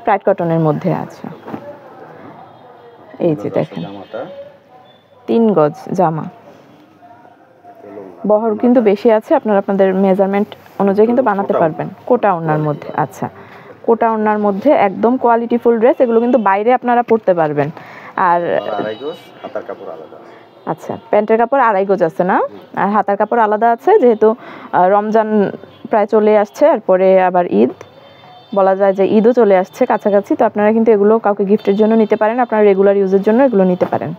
Pride কটনের মধ্যে আছে। এই যে দেখেন 3 গজ জামা, বহর কিন্তু বেশি আছে, আপনারা আপনাদের মেজারমেন্ট অনুযায়ী কিন্তু বানাতে পারবেন। কোটা ওড়নার মধ্যে, আচ্ছা কোটা ওড়নার মধ্যে একদম কোয়ালিটিফুল ড্রেস, এগুলো কিন্তু বাইরে আপনারা পরতে পারবেন। আর হাতার কাপড় আলাদা, আচ্ছা প্যান্টের কাপড় 2.5 গজ আছে না, আর হাতার কাপড় আলাদা আছে, যেহেতু রমজান প্রায় চলে আসছে, এরপরে আবার ঈদ, বলা যায় যে ঈদও চলে আসছে কাছাকাছি, তো আপনারা কিন্তু এগুলো কাউকে গিফটের জন্য নিতে পারেন, আপনারা রেগুলার ইউজের জন্য এগুলো নিতে পারেন।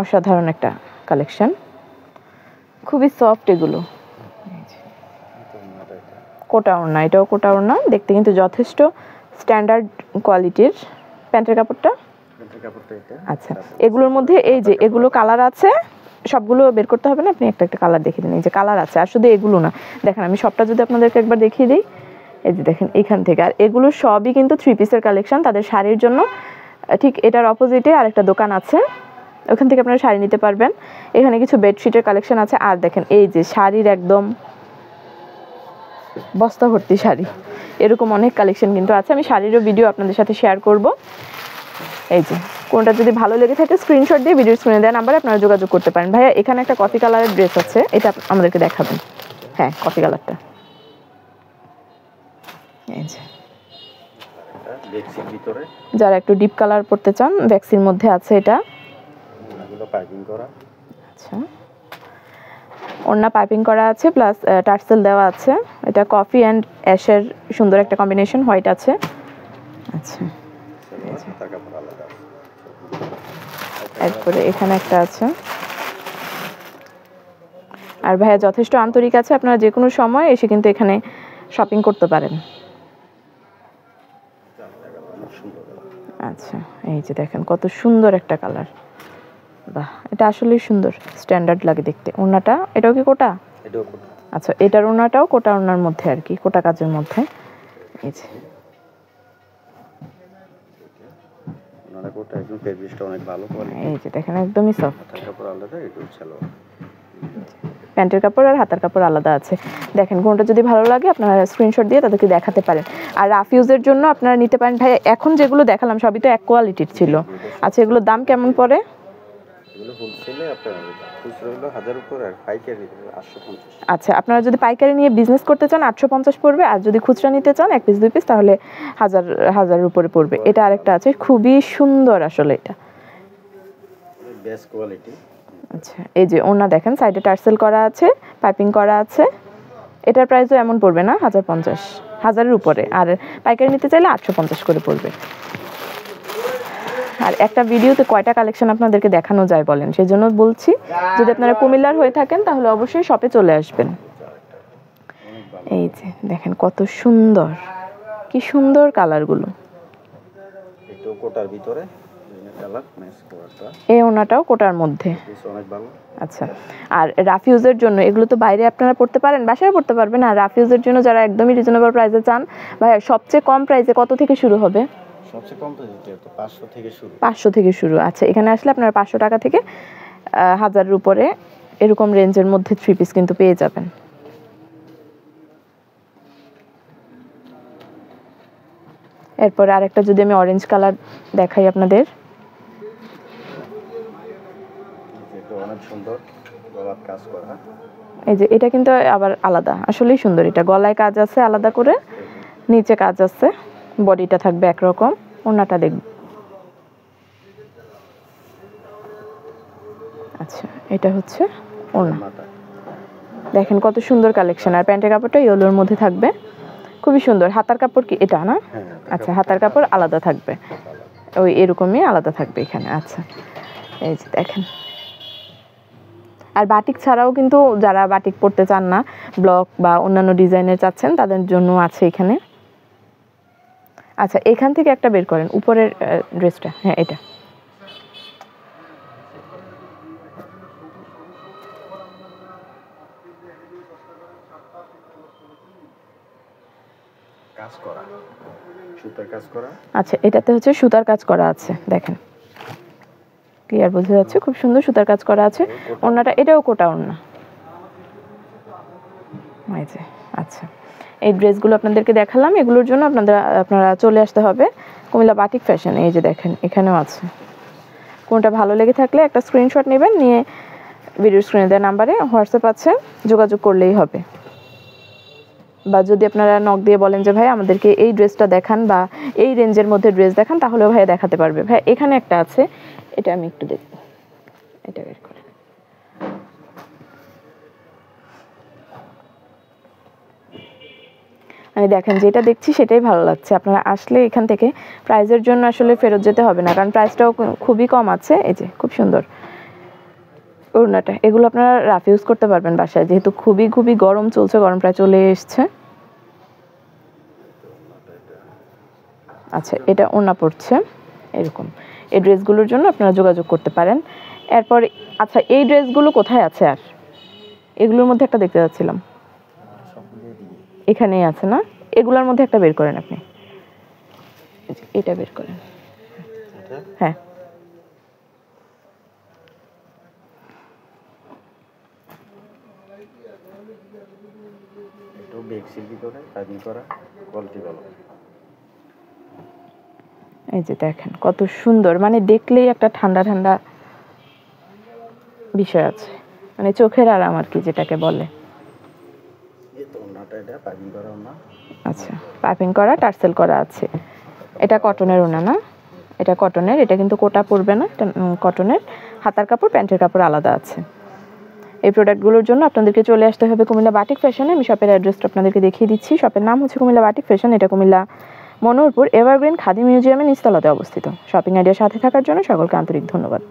অসাধারণ একটা কালেকশন, খুবই সফট এগুলো। কোটা ওড়না, এটাও কোটা ওড়না, দেখতে কিন্তু যথেষ্ট স্ট্যান্ডার্ড কোয়ালিটির। প্যান্টের কাপড়টা, আচ্ছা এগুলোর মধ্যে এই যে এগুলো কালার আছে, সবগুলো বের করতে হবে না, আপনি একটা একটা কালার দেখিয়ে দিন। এই যে কালার আছে, আর শুধু এগুলো না, দেখেন আমি সবটা যদি আপনাদেরকে একবার দেখিয়ে দিই, এই যে দেখেন এইখান থেকে, আর এগুলো সবই কিন্তু 3 পিসের কালেকশন, তাদের শাড়ির জন্য। ঠিক এটার অপোজিটে আরেকটা দোকান আছে, ওখান থেকে আপনারা শাড়ি নিতে পারবেন। এখানে কিছু বেডশিটের কালেকশন আছে, আর দেখেন এই যে শাড়ির একদম বস্তা ভর্তি শাড়ি, এরকম অনেক কালেকশন কিন্তু আছে। আমি শাড়িরও ভিডিও আপনাদের সাথে শেয়ার করব। এই যে কোনটা যদি ভালো লেগে থাকে স্ক্রিনশট দিয়ে ভিডিও স্ক্রিনে দেওয়া নাম্বারে আপনারা যোগাযোগ করতে পারেন। ভাইয়া এখানে একটা কফি কালারের ড্রেস আছে, এটা আমাদেরকে দেখাবেন। হ্যাঁ কফি কালারটা, এই যে যারা একটু ডিপ কালার পড়তে চান, ভ্যাক্সির মধ্যে আছে এটা। আচ্ছা ওড়না পাইপিং করা আছে, প্লাস টার্সেল দেওয়া আছে। এটা কফি অ্যান্ড অ্যাশের সুন্দর একটা কম্বিনেশন, হোয়াইট আছে। আচ্ছা এরপরে এখানে একটা আছে। আর ভাইয়া যথেষ্ট আন্তরিক আছে, আপনারা যে কোনো সময় এসে কিন্তু এখানে শপিং করতে পারেন। আচ্ছা এই যে দেখেন কত সুন্দর একটা কালার, বাহ এটা আসলেই সুন্দর, স্ট্যান্ডার্ড লাগে দেখতে। ওড়নাটা এটাও কি কোটা? আচ্ছা এটার ওড়নাটাও কোটা ওড়নার মধ্যে আর কি, কোটা কাজের মধ্যে। এই যে এই যে দেখেন একদমই সফট, প্যান্টের কাপড় আর হাতার কাপড় আলাদা আছে। দেখেন কোনটা যদি ভালো লাগে আপনারা স্ক্রিনশট দিয়ে তাদেরকে দেখাতে পারেন। আর রাফিউজের জন্য আপনারা নিতে পারেন। ভাই এখন যেগুলো দেখালাম সবই তো এক কোয়ালিটির ছিল। আচ্ছা এগুলোর দাম কেমন পড়ে? আচ্ছা আপনারা যদি পাইকারি নিয়ে বিজনেস করতে চান 850 পড়বে, আর যদি খুচরা নিতে চান 1 পিস 2 পিস তাহলে 1000 উপরে পড়বে। এটা আরেকটা আছে, খুবই সুন্দর আসলে, এটা বেস্ট কোয়ালিটি। আচ্ছা এই যে ওড়না দেখেন, সাইডে টার্সেল করা আছে, পাইপিং করা আছে। এটার প্রাইসও এমন পড়বে না, 1050, 1000-এর উপরে। আর পাইকারি নিতে চাইলে 850 করে পড়বে। আর একটা ভিডিওতে কয়টা কালেকশন আপনাদেরকে দেখানো যায় বলেন, সেই জন্য বলছি যদি আপনারা কুমিল্লার হয়ে থাকেন তাহলে অবশ্যই শপে চলে আসবেন। এই যে দেখেন কত সুন্দর, কি সুন্দর কালারগুলো। এটা কোটার ভিতরে কালার ম্যাচ করাটা, এই ওনাটাও কোটার মধ্যে অনেক ভালো। আচ্ছা আর রাফিউজের জন্য এগুলো তো বাইরে আপনারা পড়তে পারেন, বাসায় পড়তে পারবেন। আর রাফিউজের জন্য যারা একদমই রিজনেবল প্রাইসে চান, ভাই সবচেয়ে কম প্রাইসে কত থেকে শুরু হবে? সবচেয়ে কম তো 500 থেকে শুরু। 500 থেকে শুরু। আচ্ছা এখানে আসলে আপনারা 500 টাকা থেকে 1000-এর উপরে এরকম রেঞ্জের মধ্যে 3 পিস কিন্তু পেয়ে যাবেন। এরপর আরেকটা যদি আমি অরেঞ্জ কালার দেখাই আপনাদের, এটা অনেক সুন্দর, গলার কাজ করা। এই যে এটা কিন্তু আবার আলাদা, আসলেই সুন্দর। এটা গলায় কাজ আছে আলাদা করে, নিচে কাজ আছে, বডিটা থাকবে একরকম, ওড়নাটা দেখব। আচ্ছা এটা হচ্ছে ওড়না, দেখেন কত সুন্দর কালেকশন। আর প্যান্টের কাপড়টা ইয়েলোর মধ্যে থাকবে, খুবই সুন্দর। হাতার কাপড় কি এটা না? আচ্ছা হাতার কাপড় আলাদা থাকবে, ওই এরকমই আলাদা থাকবে এখানে। আচ্ছা এই যে দেখেন। আর বাটিক ছাড়াও কিন্তু যারা বাটিক পরতে চান না, ব্লক বা অন্যান্য ডিজাইনের চাচ্ছেন, তাদের জন্য আছে এখানে। আচ্ছা এখান থেকে একটা বের করেন, উপরের ড্রেসটা। হ্যাঁ এটা কাজ করা, সুতার কাজ করা। আচ্ছা এটাতে হচ্ছে সুতার কাজ করা আছে, দেখেন ক্লিয়ার বোঝা যাচ্ছে, খুব সুন্দর সুতার কাজ করা আছে। ওড়নাটা এটাও কোটা ওড়না। এই যে আচ্ছা এই ড্রেসগুলো আপনাদেরকে দেখালাম। এগুলোর জন্য আপনারা চলে আসতে হবে কুমিল্লা বাটিক ফ্যাশনে। এই যে দেখেন এখানেও আছে। কোনটা ভালো লেগে থাকলে একটা স্ক্রিনশট নেবেন, নিয়ে ভিডিও স্ক্রিনে দেওয়া নাম্বারে হোয়াটসঅ্যাপ আছে, যোগাযোগ করলেই হবে। বা যদি আপনারা নক দিয়ে বলেন যে ভাই আমাদেরকে এই ড্রেসটা দেখান বা এই রেঞ্জের মধ্যে ড্রেস দেখান, তাহলেও ভাই দেখাতে পারবে। ভাই এখানে একটা আছে, এটা আমি একটু দেখব, এটা বের করে। মানে দেখেন যেটা দেখছি সেটাই ভালো লাগছে। আপনারা আসলে এখান থেকে প্রাইজের জন্য আসলে ফেরত যেতে হবে না, কারণ প্রাইসটাও খুবই কম আছে। এই যে খুব সুন্দর ওড়নাটা, এগুলো আপনারা রাফ ইউজ করতে পারবেন বাসায়, যেহেতু খুবই খুবই গরম চলছে, গরম প্রায় চলে এসছে। আচ্ছা, এটা ওড়না পড়ছে এরকম। এই ড্রেসগুলোর জন্য আপনারা যোগাযোগ করতে পারেন। এরপর আচ্ছা, এই ড্রেসগুলো কোথায় আছে? আর এগুলোর মধ্যে একটা দেখতে যাচ্ছিলাম, এখানেই আছে না? এগুলোর মধ্যে একটা বের করেন আপনি, এটা বের করেন। হ্যাঁ, এই যে দেখেন কত সুন্দর, মানে দেখলেই একটা ঠান্ডা ঠান্ডা বিষয় আছে, মানে চোখের আরাম আর কি যেটাকে বলে। আচ্ছা, পাইপিং করা, টার্সেল করা আছে। এটা কটনের ওড়না না? এটা কটনের, এটা কিন্তু কোটা পড়বে না, এটা কটনের। হাতার কাপড়, প্যান্টের কাপড় আলাদা আছে। এই প্রোডাক্টগুলোর জন্য আপনাদেরকে চলে আসতে হবে কুমিল্লা বাটিক ফ্যাশনে। আমি শপের অ্যাড্রেসটা আপনাদেরকে দেখিয়ে দিচ্ছি। শপের নাম হচ্ছে কুমিল্লা বাটিক ফ্যাশন। এটা কুমিল্লা মনোহরপুর এভারগ্রিন খাদি মিউজিয়ামের নিচতলাতে অবস্থিত। শপিং আইডিয়ার সাথে থাকার জন্য সকলকে আন্তরিক ধন্যবাদ।